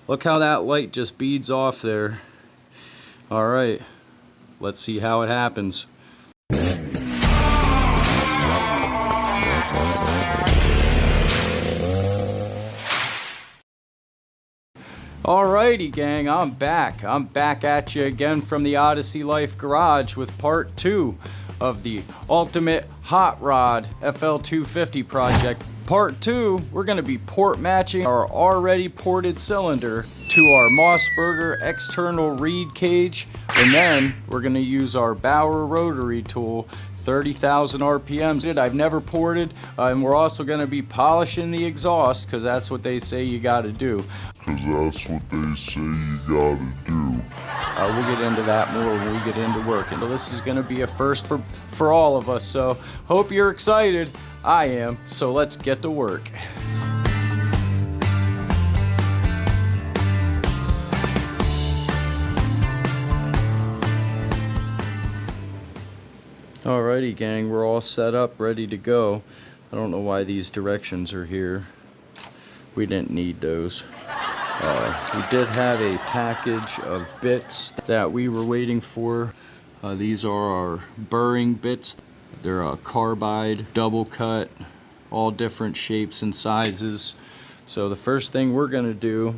Look how that light just beads off there. All right, let's see how it happens. Alrighty gang, I'm back at you again from the Odyssey Life Garage with part 2 of the Ultimate Hot Rod FL250 project. Part 2, we're going to be port matching our already ported cylinder to our Mossberger external reed cage, and then we're going to use our Bauer Rotary tool, 30,000 RPMs. I've never ported, and we're also going to be polishing the exhaust because that's what they say you got to do. We'll get into that more when we get into working. So this is going to be a first for all of us, so hope you're excited. I am, so let's get to work. Alrighty gang, we're all set up, ready to go. I don't know why these directions are here. We didn't need those. We did have a package of bits that we were waiting for. These are our burring bits. They're a carbide, double cut, all different shapes and sizes. So the first thing we're going to do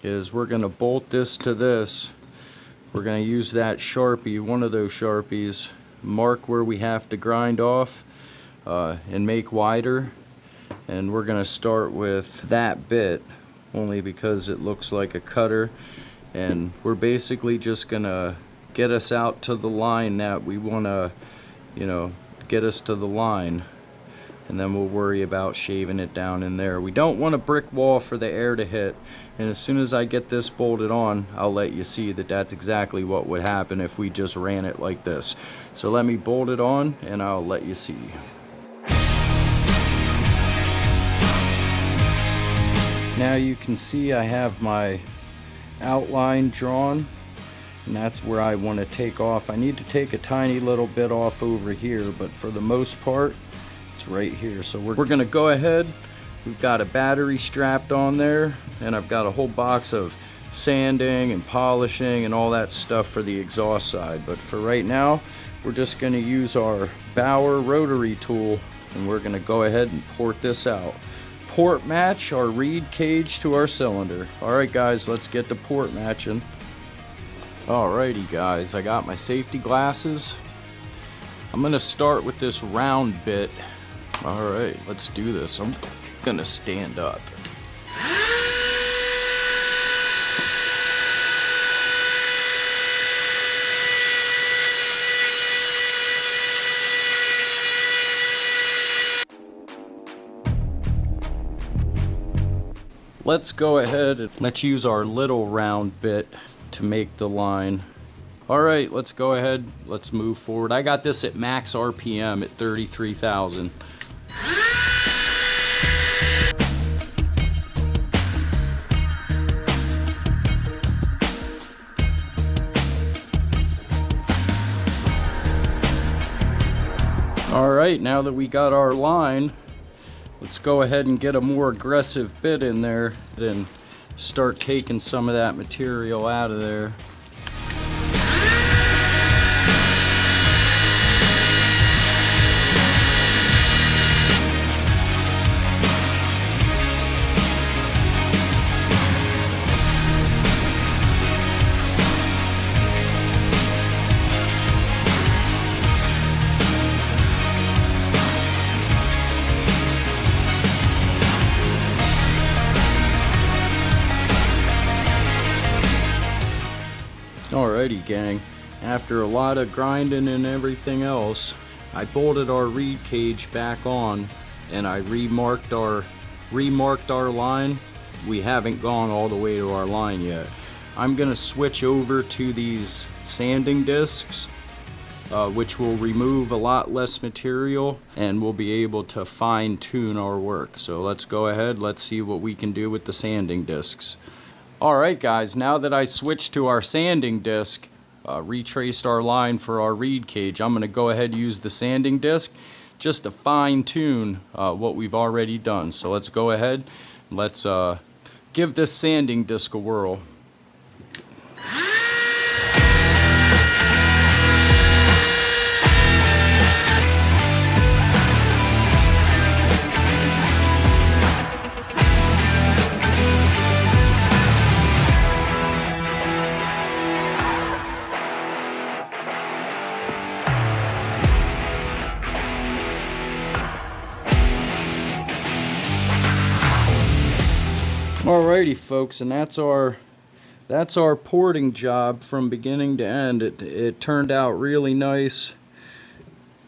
is we're going to bolt this to this. We're going to use that Sharpie, one of those Sharpies, mark where we have to grind off and make wider. And we're going to start with that bit, only because it looks like a cutter, and we're basically just gonna get us out to the line that we want to, get us to the line, and then we'll worry about shaving it down in there. We don't want a brick wall for the air to hit, and as soon as I get this bolted on, I'll let you see that that's exactly what would happen if we just ran it like this. So let me bolt it on and I'll let you see. Now you can see I have my outline drawn, and that's where I want to take off. I need to take a tiny little bit off over here, but for the most part it's right here. So we're going to go ahead. We've got a battery strapped on there, and I've got a whole box of sanding and polishing and all that stuff for the exhaust side. But for right now, we're just going to use our Bauer Rotary tool, and we're going to go ahead and port this out. Port match our reed cage to our cylinder. Alright guys, let's get to port matching. Alrighty guys, I got my safety glasses. I'm gonna start with this round bit. Alright, let's do this. I'm gonna stand up. Let's go ahead and let's use our little round bit to make the line. Alright, let's go ahead, let's move forward. I got this at max RPM at 33,000. Alright, now that we got our line, let's go ahead and get a more aggressive bit in there and start taking some of that material out of there. Alrighty gang, after a lot of grinding and everything else, I bolted our reed cage back on and I remarked our line. We haven't gone all the way to our line yet. I'm gonna switch over to these sanding discs, which will remove a lot less material, and we'll be able to fine tune our work. So let's go ahead, let's see what we can do with the sanding discs. Alright guys, now that I switched to our sanding disc, retraced our line for our reed cage, I'm going to go ahead and use the sanding disc just to fine tune what we've already done. So let's go ahead, let's give this sanding disc a whirl. Alrighty folks, and that's our porting job from beginning to end. It turned out really nice.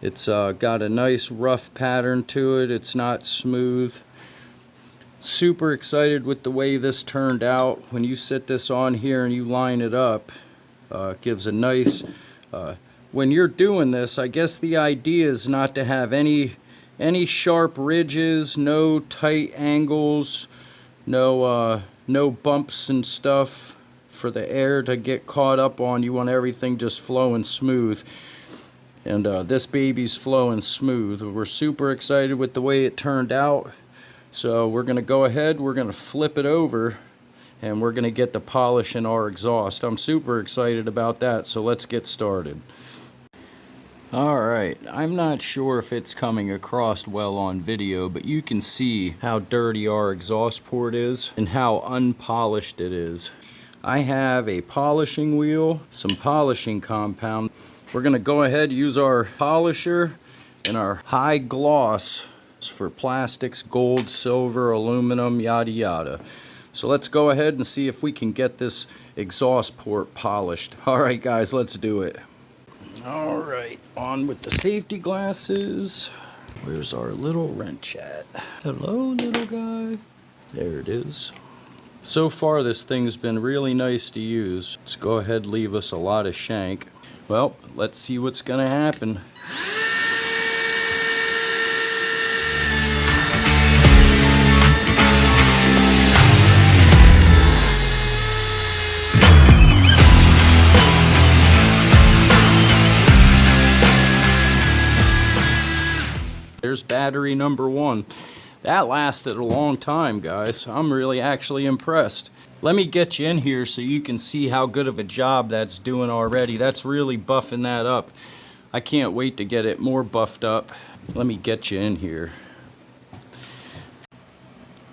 It's got a nice rough pattern to it. It's not smooth. Super excited with the way this turned out. When you sit this on here and you line it up, it gives a nice when you're doing this, I guess the idea is not to have any sharp ridges, no tight angles, no bumps and stuff for the air to get caught up on. You want everything just flowing smooth, and this baby's flowing smooth. We're super excited with the way it turned out, so we're gonna go ahead, we're gonna flip it over, and we're gonna get the polish in our exhaust. I'm super excited about that, so let's get started. Alright, I'm not sure if it's coming across well on video, but you can see how dirty our exhaust port is and how unpolished it is. I have a polishing wheel, some polishing compound. We're going to go ahead and use our polisher and our high gloss for plastics, gold, silver, aluminum, yada yada. So let's go ahead and see if we can get this exhaust port polished. Alright guys, let's do it. Alright, on with the safety glasses. Where's our little wrench at? Hello, little guy. There it is. So far, this thing's been really nice to use. Let's go ahead and leave us a lot of shank. Well, let's see what's gonna happen. There's battery number 1. That lasted a long time, guys. I'm really actually impressed. Let me get you in here so you can see how good of a job that's doing already. That's really buffing that up. I can't wait to get it more buffed up. Let me get you in here.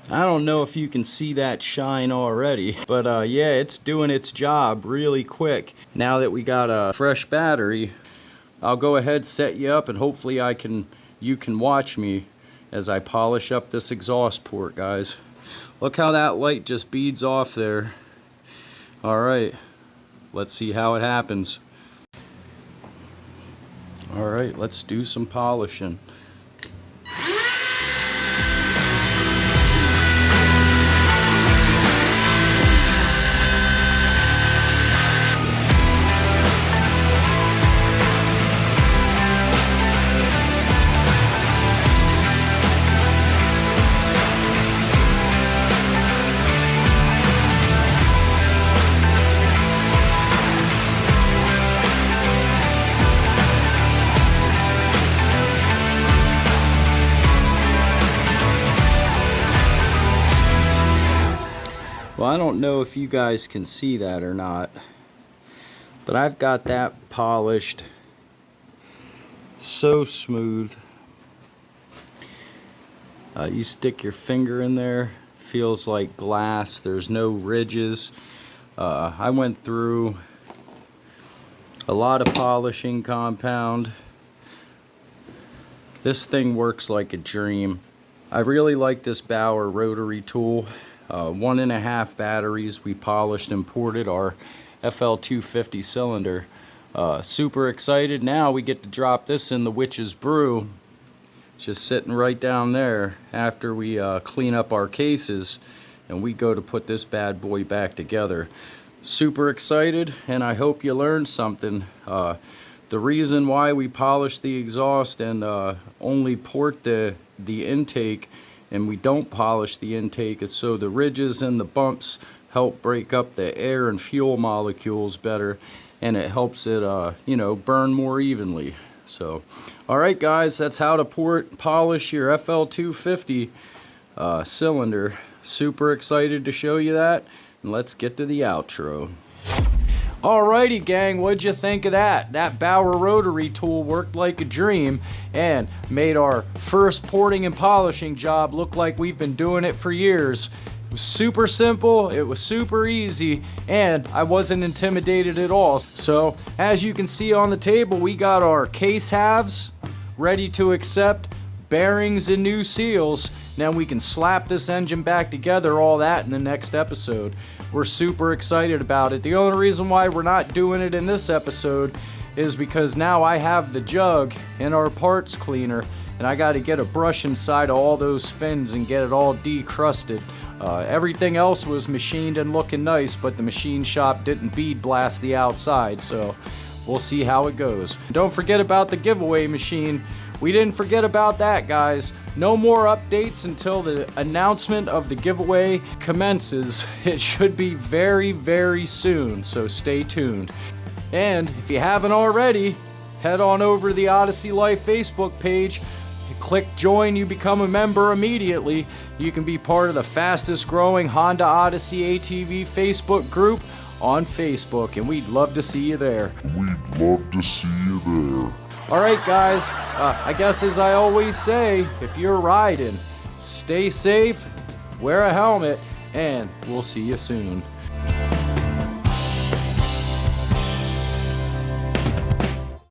I don't know if you can see that shine already, but yeah, it's doing its job really quick. Now that we got a fresh battery, I'll go ahead, set you up, and hopefully you can watch me as I polish up this exhaust port, guys. Look how that light just beads off there. Alright, let's see how it happens. Alright, let's do some polishing. Well, I don't know if you guys can see that or not, but I've got that polished so smooth. You stick your finger in there, feels like glass. There's no ridges. I went through a lot of polishing compound. This thing works like a dream. I really like this Bauer Rotary tool. 1.5 batteries. We polished and ported our FL250 cylinder. Super excited. Now we get to drop this in the witch's brew. Just sitting right down there after we clean up our cases and we go to put this bad boy back together. Super excited, and I hope you learned something. The reason why we polish the exhaust and only port the intake and we don't polish the intake is so the ridges and the bumps help break up the air and fuel molecules better, and it helps it you know, burn more evenly. So alright guys, that's how to polish your FL250 cylinder. super excited to show you that. And let's get to the outro. Alrighty gang, what'd you think of that? That Bauer Rotary tool worked like a dream and made our first porting and polishing job look like we've been doing it for years. It was super simple, it was super easy, and I wasn't intimidated at all. So as you can see on the table, we got our case halves ready to accept, bearings and new seals. Now we can slap this engine back together, all that in the next episode. We're super excited about it. The only reason why we're not doing it in this episode is because now I have the jug in our parts cleaner, and I got to get a brush inside of all those fins and get it all decrusted. Everything else was machined and looking nice, but the machine shop didn't bead blast the outside, so we'll see how it goes. Don't forget about the giveaway machine. We didn't forget about that, guys. No more updates until the announcement of the giveaway commences. It should be very, very soon, so stay tuned. And if you haven't already, head on over to the Odyssey Life Facebook page. You click join, you become a member immediately. You can be part of the fastest growing Honda Odyssey ATV Facebook group on Facebook, and we'd love to see you there. Alright guys, I guess as I always say, if you're riding, stay safe, wear a helmet, and we'll see you soon.